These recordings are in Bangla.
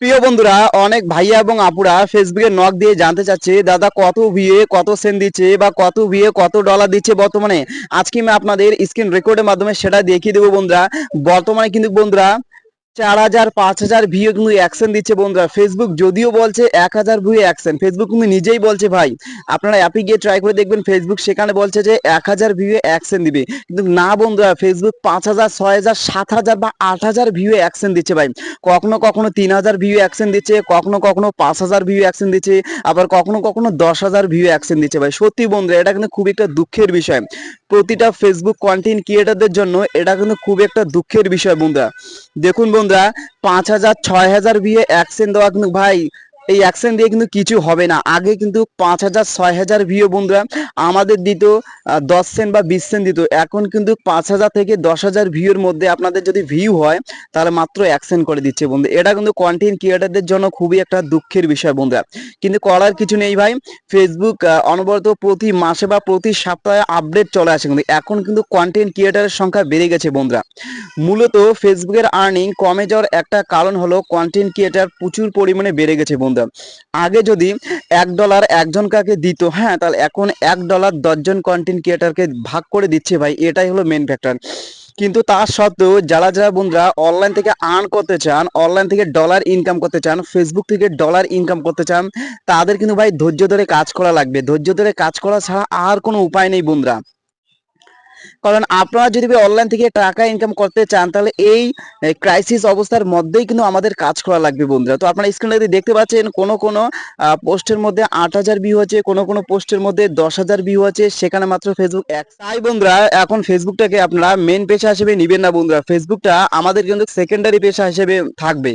প্রিয় বন্ধুরা, অনেক ভাইয়া এবং আপুরা ফেসবুকে নক দিয়ে জানতে চাচ্ছে দাদা কত ভিউয়ে কত সেন্ট দিচ্ছে বা কত ভিউয়ে কত ডলার দিচ্ছে বর্তমানে। আজকে আমি আপনাদের স্ক্রিন রেকর্ডের মাধ্যমে সেটা দেখিয়ে দেবো বন্ধুরা। বর্তমানে কিন্তু বন্ধুরা 4,000 5,000 ভিউ কিন্তু অ্যাকশন দিচ্ছে বন্ধুরা। ফেসবুক যদিও বলছে 1,000 ভিউ অ্যাকশন, ফেসবুক কিন্তু নিজেই বলছে ভাই আপনারা অ্যাপে গিয়ে ট্রাই করে দেখবেন, ফেসবুক সেখানে বলছে যে 1,000 ভিউ অ্যাকশন দিবে, কিন্তু না বন্ধুরা, ফেসবুক 5,000 6,000 7,000 বা 8,000 ভিউ অ্যাকশন দিচ্ছে ভাই। কখনো কখনো 3,000 ভিউ অ্যাকশন দিচ্ছে, কখনো কখনো 5,000 ভিউ অ্যাকশন দিচ্ছে, আবার কখনো কখনো 10,000 ভিউ অ্যাকশন দিচ্ছে ভাই। সত্যি বন্ধুরা, এটা কিন্তু খুব একটা দুঃখের বিষয়। প্রতিটা ফেসবুক কন্টেন্ট ক্রিয়েটারদের জন্য এটা কিন্তু খুব একটা দুঃখের বিষয় বন্ধুরা। দেখুন বন্ধুরা, 5,000 6,000 ভিউ অ্যাকশন দেওয়া কিন্তু ভাই, এই অ্যাকশন দিয়ে কিন্তু কিছু হবে না। আগে কিন্তু 5,000 6,000 ভিউ বন্ধুরা আমাদের দিত 10 সেন্ট বা 20 সেন্ট দিত। এখন কিন্তু 5,000 থেকে 10,000 ভিউর মধ্যে আপনাদের যদি ভিউ হয় তাহলে মাত্র অ্যাকশন করে দিচ্ছে বন্ধু। এটা কিন্তু কন্টেন্ট ক্রিয়েটারদের জন্য খুবই একটা দুঃখের বিষয় বন্ধুরা, কিন্তু করার কিছু নেই ভাই। ফেসবুক অনবরত প্রতি মাসে বা প্রতি সপ্তাহে আপডেট চলে আসে, কিন্তু এখন কিন্তু কন্টেন্ট ক্রিয়েটারের সংখ্যা বেড়ে গেছে বন্ধুরা। মূলত ফেসবুকের আর্নিং কমে যাওয়ার একটা কারণ হলো কন্টেন্ট ক্রিয়েটার প্রচুর পরিমাণে বেড়ে গেছে বন্ধুরা। আগে যদি $1 একজন কাকে দিত, হ্যাঁ, তাহলে এখন $1 10জন কন্টেন্ট ক্রিয়েটারকে ভাগ করে দিচ্ছে ভাই। এটাই হলো মেন ফ্যাক্টর। কিন্তু তা সত্ত্বেও যারা যারা বন্ধুরা অনলাইন থেকে আর্ন করতে চান, অনলাইন থেকে ডলার ইনকাম করতে চান, ফেসবুক থেকে ডলার ইনকাম করতে চান, তাদের কিন্তু ভাই ধৈর্য ধরে কাজ করা লাগবে। ধৈর্য ধরে কাজ করা ছাড়া আর কোনো উপায় নেই বন্ধুরা। কারণ আপনারা যদি অনলাইন থেকে টাকা ইনকাম করতে চান তাহলে এই ক্রাইসিস অবস্থার মধ্যেই কিন্তু আমাদের কাজ করা লাগবে বন্ধুরা। তো আপনারা স্ক্রিনে যদি দেখতে পাচ্ছেন কোন কোন পোস্টের মধ্যে 8,000 ভিউ আছে, কোন কোন পোস্টের মধ্যে 10,000 ভিউ আছে, সেখানে মাত্র ফেসবুক এক। তাই বন্ধুরা, এখন ফেসবুকটাকে আপনারা মেন পেশা হিসেবে নেবেন না বন্ধুরা। ফেসবুকটা আমাদের কিন্তু সেকেন্ডারি পেশা হিসেবে থাকবে।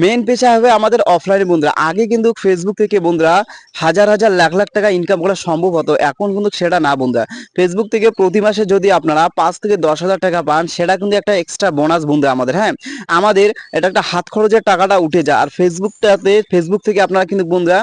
মেন পেশা হবে আমাদের অফলাইনে বন্ধুরা। আগে কিন্তু ফেসবুক থেকে বন্ধুরা হাজার হাজার লাখ লাখ টাকা ইনকাম করা সম্ভব হতো, এখন কিন্তু সেটা না বন্ধুরা। ফেসবুক থেকে প্রতি মাসে যদি আপনারা 5 থেকে 10,000 টাকা পান, সেটা কিন্তু একটা এক্সট্রা বোনাস বন্ধু আমাদের। হ্যাঁ, আমাদের এটা একটা হাত খরচের টাকাটা উঠে যায়। আর ফেসবুক থেকে আপনারা কিন্তু বন্ধুরা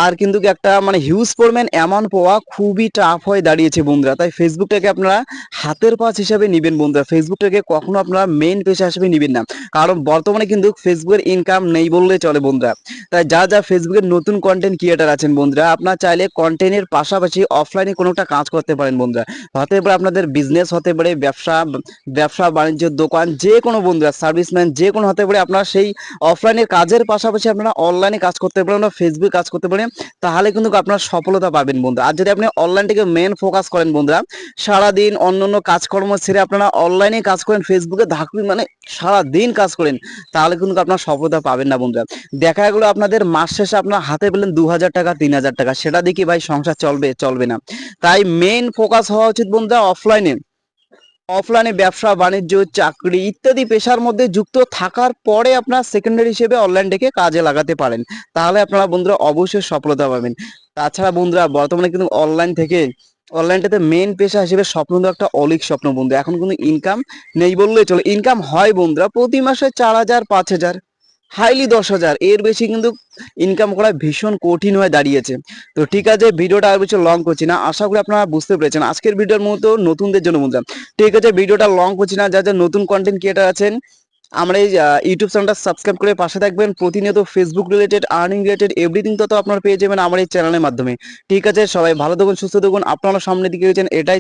আর কিন্তু একটা মানে হিউজ পরিমাণ অ্যামাউন্ট পাওয়া খুবই টাফ হয়ে দাঁড়িয়েছে বন্ধুরা। তাই ফেসবুকটাকে আপনারা হাতের কাজ হিসাবে নেবেন বন্ধুরা। ফেসবুকটাকে কখনো আপনারা মেইন পেশা হিসেবে নেবেন না, কারণ বর্তমানে কিন্তু ফেসবুকের ইনকাম নেই বললে চলে বন্ধুরা। তাই যা ফেসবুকের নতুন কন্টেন্ট ক্রিয়েটার আছেন বন্ধুরা, আপনারা চাইলে কন্টেন্টের পাশাপাশি অফলাইনে কোনো একটা কাজ করতে পারেন বন্ধুরা। হতে পারে আপনাদের বিজনেস, হতে পারে ব্যবসা, ব্যবসা বাণিজ্য, দোকান, যে কোনো বন্ধুরা সার্ভিসম্যান, যে কোনো হতে পারে। আপনারা সেই অফলাইনের কাজের পাশাপাশি আপনারা অনলাইনে কাজ করতে পারেন বা ফেসবুকে কাজ করতে পারেন, তাহলে কিন্তু আপনারা সফলতা পাবেন বন্ধু। আর যদি আপনি অনলাইনটাকে মেন ফোকাস করেন বন্ধুরা, সারাদিন অন্য কাজকর্ম ছেড়ে আপনারা অনলাইনে কাজ করেন, ফেসবুকে ধাকুন মানে সারাদিন কাজ করেন, তাহলে কিন্তু আপনারা সফলতা পাবেন না বন্ধুরা। দেখা গেলো আপনাদের মাস শেষে আপনার হাতে পেলেন 2,000 টাকা 3,000 টাকা, সেটা দেখি ভাই সংসার চলবে না। তাই মেন ফোকাস হওয়া উচিত বন্ধুরা অফলাইনে। অফলাইনে ব্যবসা বাণিজ্য, চাকরি ইত্যাদি পেশার মধ্যে যুক্ত থাকার পরে আপনার সেকেন্ডারি হিসেবে অনলাইনটাকে কাজে লাগাতে পারেন, তাহলে আপনারা বন্ধুরা অবশ্যই সফলতা পাবেন। তাছাড়া বন্ধুরা বর্তমানে কিন্তু অনলাইনটাতে মেন পেশা হিসেবে স্বপ্ন তো একটা অলিক স্বপ্ন বন্ধু। এখন কিন্তু ইনকাম নেই বললেই চলে। ইনকাম হয় বন্ধুরা প্রতি মাসে 4,000 5,000, হাইলি 10,000, এর বেশি কিন্তু ইনকাম করা ভীষণ কঠিন হয়ে দাঁড়িয়েছে। তো ঠিক আছে, ভিডিওটা আর বেশি লং করছি না, আশা করি আপনারা বুঝতে পেরেছেন আজকের ভিডিওর মতো নতুনদের জন্য বন্ধুরা। ঠিক আছে, ভিডিওটা লং করছি না, যা নতুন কন্টেন্ট ক্রিয়েটার আছেন আমরা এই ইউটিউব চ্যানেলটা সাবস্ক্রাইব করে পাশে থাকবেন। প্রতিনিয়ত Facebook related, earning related everything তো আপনারা পেয়ে যাবেন আমার এই চ্যানেলের মাধ্যমে। ঠিক আছে, সবাই ভালো থাকুন, সুস্থ থাকুন, আপনারা সামনের দিকে গেছেন এটাই